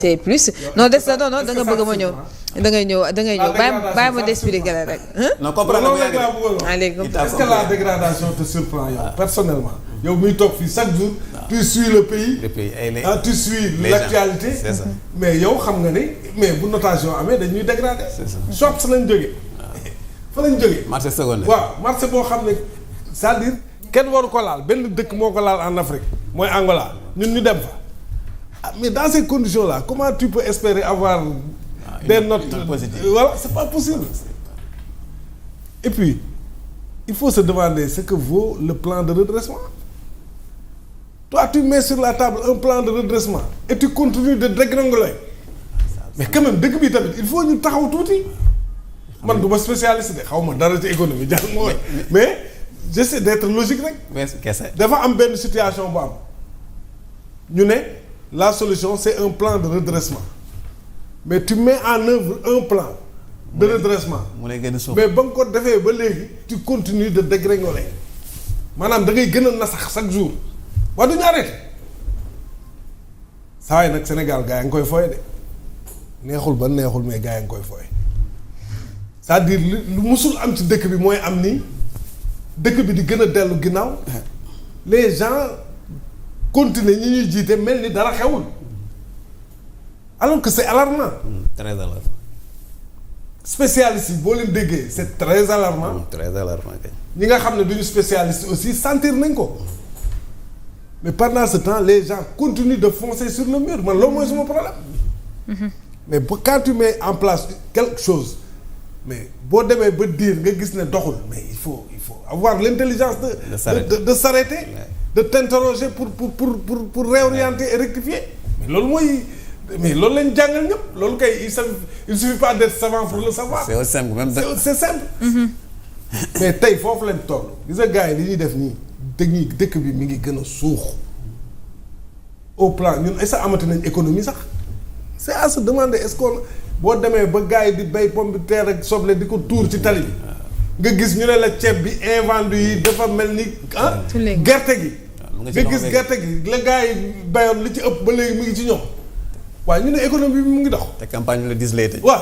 c'est plus non des na non da nga bëgg ma ñëw da ngay ñëw bàyyi ma d'expliquer la rek. non comprendre nga léegi est-ce que la dégradation te surprend yow personnellement. yow muy toog fii chaque jour. tu suis le pays. Tu suis l'actualité. c'est ça. mais yow xam nga ni mais bu notation amee dañuy dégrader. c'est ça Shops lañ jógee. fa lañ jógee. marché secondaire. waaw marché boo xam ne c'est-à-dire kenn waru ko laal benn dëkk moo ko laal en Afrique mooy Angola ñun ñu dem fa. Ah, mais dans ces conditions-là, comment tu peux espérer avoir des notes positives? Voilà, c'est pas possible. Et puis, il faut se demander ce que vaut le plan de redressement. Toi, tu mets sur la table un plan de redressement et tu continues de dégringoler. Mais quand même, dëkk bi tamit il faut ñu taxaw tuuti. Man du ma spécialiste de xaw ma dara ci économie jàng mooy mais j'essaie d'être logique rek. mais kese. dafa am benn situation bu am ñu ne. La solution, c'est un plan de redressement. Mais tu mets en œuvre un plan de redressement. Mais ba nga ko defee ba léegi tu continues de dégringoler maanaam da ngay gën a nasax chaque jour waa du ñu arrêté saa yi nag Sénégal gaa yi nga koy fooye de neexul ba neexul mais gaa yi nga koy fooye c'est-à-dire lu musul am ci dëkk bi mooy am ni dëkk bi di gën a dellu ginnaaw les gens continuer ñi ñuy jiite mel ni dara xewul alors que c'est alarmant. Très alarmant. Spécialistes yi boo leen déggee c'est très alarmant. Très alarmant kay. ñi nga xam ne duñu spécialiste aussi sentir nañ ko mais pendant ce temps les gens continuent de foncer sur le mur man loolu mooy suma problème. mais quand tu mets en place quelque chose mais boo demee ba dire nga gis ne doxul mais il faut avoir l'intelligence de s'arrêter. De t'interroger pour réorienter et rectifier mais loolu mooy mais loolu lañ jàngal ñëpp loolu kay il suffit pas d'être savant pour le savoir. C'est aussi simple même. C'est simple. mais tey foofu lañ toll. gis nga gars yi li ñuy def nii dëkk bi mi ngi gën a suux au plan ñun est-ce que amati nañ économie sax c'est à se demander est-ce que boo demee ba gars yi di bay pomme de terre ak soble di ko tuur ci tali bi. nga gis ñu ne la ceeb bi invendu yi dafa mel ni gerte gi nga gis gerte gi la gars yi bayoon li ci ëpp ba léegi mu ngi ci ñoom waaye ñu ne économie bi mu ngi dox te campagne la dis lay tëj waaw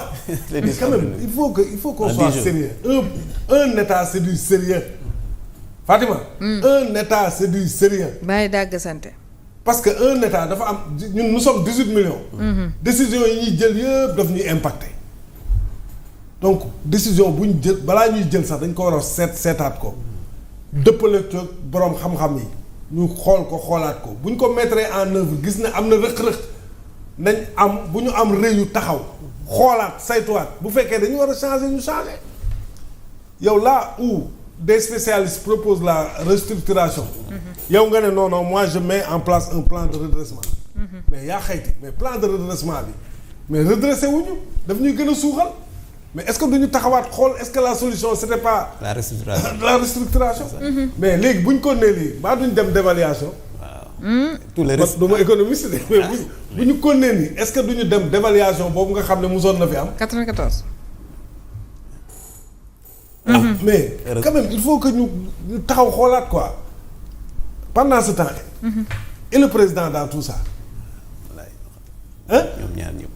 mais quand même il faut qu'on soit sérieux un état c'est du sérieux Fatima un état c'est du sérieux bàyyi dàgg santé parce que un état dafa am ñun nous sommes 18 millions décisions yi ñuy jël yëpp daf ñuy impacter donc décision bu ñu jël balaa ñuy jël sax dañ ko war a seetaat ko dëppale ko boroom xam-xam yi ñu xool ko xoolaat ko bu ñu ko mettre en œuvre gis ne am na rëq-rëq nañ am bu ñu am réew yu taxaw xoolaat saytuwaat bu fekkee dañu war a changer ñu changer yow là où des spécialistes proposent la restructuration yow nga ne non moi je mets en place un plan de redressement mais yaa xayti mais plan de redressement bi mais redressé wuñu daf ñuy gën a suuxal mais est-ce que duñu taxawaat xool est-ce que la solution c'était pas la restructuration mais léegi bu ñu ko nee lii baa duñ dem dévaluation tous les risques duma économiste de mais bu ñu ko nee nii est-ce que duñu dem dévaluation boobu nga xam ne musoon na fi am 94 mais quand même il faut que ñu taxaw xoolaat quoi pendant ce temps et le président dans tout ça hein ñoom ñaar ñëpp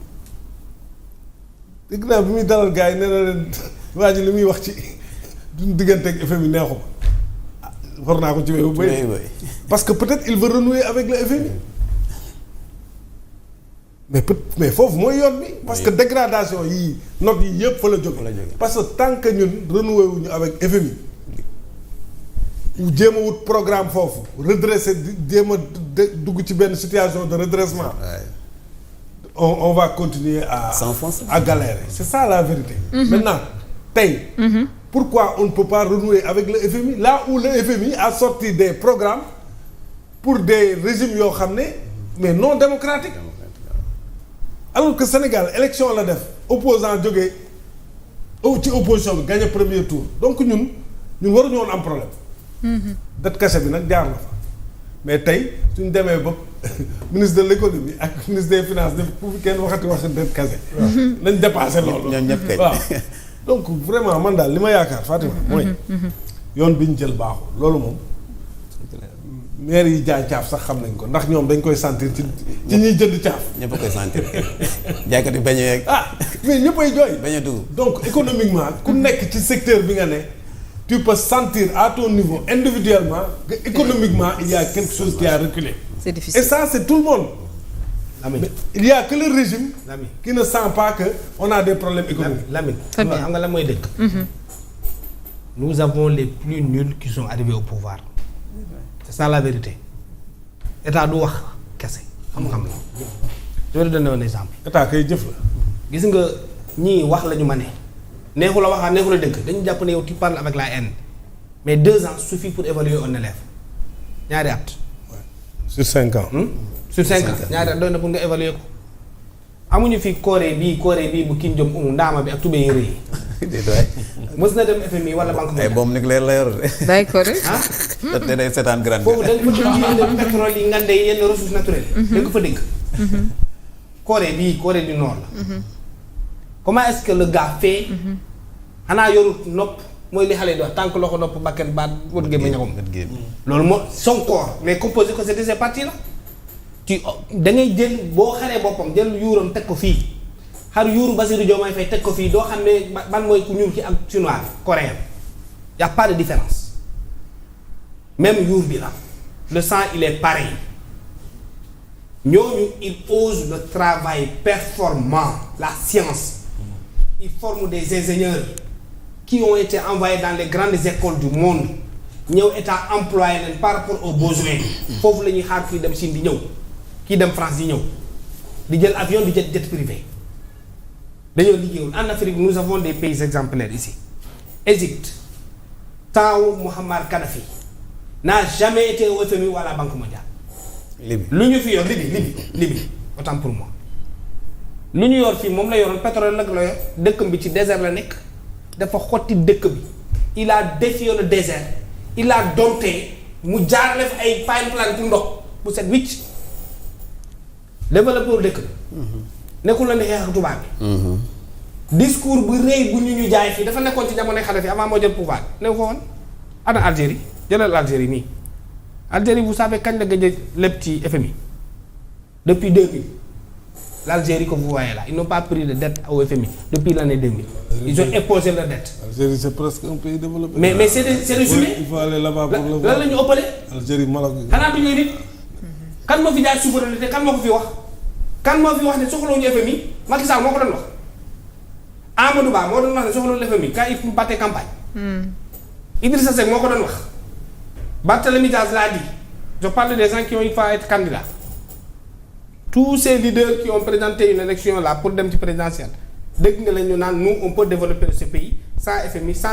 dégg naa bi muy dalal gars yi nee na leen waa ji li muy wax ci duñ diggante ak FMI neexu ma war naa ko ci wéy bu bëri parce que peut-être il veut renouer avec le FMI mais foofu mooy yoon bi parce que dégradation yii notes yi yëpp fa la jóge parce que tant que ñun renouer wuñu avec FMI jéem a wut programme foofu redresser jéem a dugg ci benn situation de redressement on va continuer à galérer c'est ça la vérité maintenant tey pourquoi on ne peut pas renouer avec le FMI là où le FMI a sorti des programmes pour des régimes yoo xam ne mais non démocratiques alors que Sénégal élection la def opposant jógee ci opposition bi gagné premier tour donc ñun waruñu woon am problème dette cachée bi nag jaar na fa mais tey suñ demee ba ministre de l'économie ak ministre des finances def pour kenn waxati wax dette cachée nañ dépassé loolu ñoom ñëpp kay waaw donc vraiment man daal li ma yaakaar Fatima mooy yoon bi ñu jël baaxul loolu moom maire yi jaay caaf sax xam nañ ko ndax ñoom dañ koy sentir ci ñuy jënd caaf. ñëpp a koy sentir jaaykat yi bañ a yeeg. mais ñëppay jooy. bañ a dugg. donc économiquement ku nekk ci secteur bi nga ne tu peux sentir à ton niveau individuellement que économiquement il y a quelque chose qui a reculé. C'est difficile. Et ça c'est tout le monde. Lamine. Il y a que le régime. Lamine. qui ne sent pas que on a des problèmes économiques. Lamine. Très bien. xam nga la mooy dëkk. Nous avons les plus nuls qui sont arrivés au pouvoir. C'est ça la vérité. État du wax kese xam-xam la. je vais te donner un exemple. état kay jëf la. gis nga ñii wax la ñu ma ne neexu la waxaa neexu la dëgg dañu jàpp ne yow tu parles avec la haine mais 2 ans suffit pour évaluer un élève ñaari at. sur 5 ans. sur 5 ans ñaari at doy na pour nga évaluer ko. amuñu fi kooree bii bu Kim Jong Un ndaama bi ak tubéy yére yi. mës na dem FMI wala banque mondiale. ay bombe nucléaire la yor de. d'accord. te day seetaan grande. foofu da nga fa dégg yenn pétrole yi ngande yi yenn ressources naturelles. da nga ko fa dégg. Corée du Nord la. comment est-ce que le gars fait. xanaa yorut nopp mooy li xale yi di wax tànk loxo nopp bakkan baat wut gémmiñ ñaxum. loolu moo son corps mais composé ko c'est de ces parties là. da ngay jël boo xaree boppam jël yuuram teg ko fii xar yuuru Bassirou Diomaye Faye teg ko fii doo xam ne ban mooy ku ñuul ki ak chinois coréen y a pas de différence même yuur bi la le sang il est pareil ñooñu ils osent le travail performant la science ils forment des ingénieurs qui ont été envoyés dans les grandes écoles du monde ñëw état employé leen par rapport aux besoins foofu la ñuy xaar kii dem Chine di ñëw kii dem France di ñëw di jël avion di jet privé dañoo liggéeyul en Afrique nous avons des pays exemplaires ici Égypte temps wu Mouammar Kadhafi n'a jamais été au FMI ou à la Banque mondiale. Libye lu ñu fi yor Libye autant pour moi lu ñu yor fii moom la yoroon pétrole nag la yor dëkkam bi ci désert la nekk dafa xotti dëkk bi il a défié le désert il a dompté mu jaarale fi ay pipeline pour ndox bu set wicc développeur dëkk bi nekkul la ne xeex ak tubaab bi discours bu rëy bu ñu jaay fii dafa nekkoon ci jamonoy Kadhafi avant moo jël pouvoir ne ko woon ana Algérie jëlal Algérie nii Algérie vous savez kañ la gëj a lépp ci FMI depuis 2000 l'Algérie que vous voyez là ils n'ont pas pris de dette au FMI depuis l'année 2000 ils ont imposé leur dette. Algérie c'est presque un pays développé. mais c'est des humains. il faut aller là-bas pour le lan la ñu ëppale. Algérie Maroc. xanaa du ñuy nit. kan moo fi jaay souveraineté kan moo ko fi wax. kan moo fi wax ne soxlawuñu FMI Macky Sall moo ko doon wax. Amadou Ba moo doon wax ne soxlawuñu FMI quand il battait campagne. Idrissa Seck moo ko doon wax. Barthélémy Dias l'a dit. Je parle des gens qui ont une fois être candidats. Tous ces leaders qui ont présenté une élection là pour dem ci présidentielle dégg nga la ñu naan nous on peut développer ce pays sans FMI sans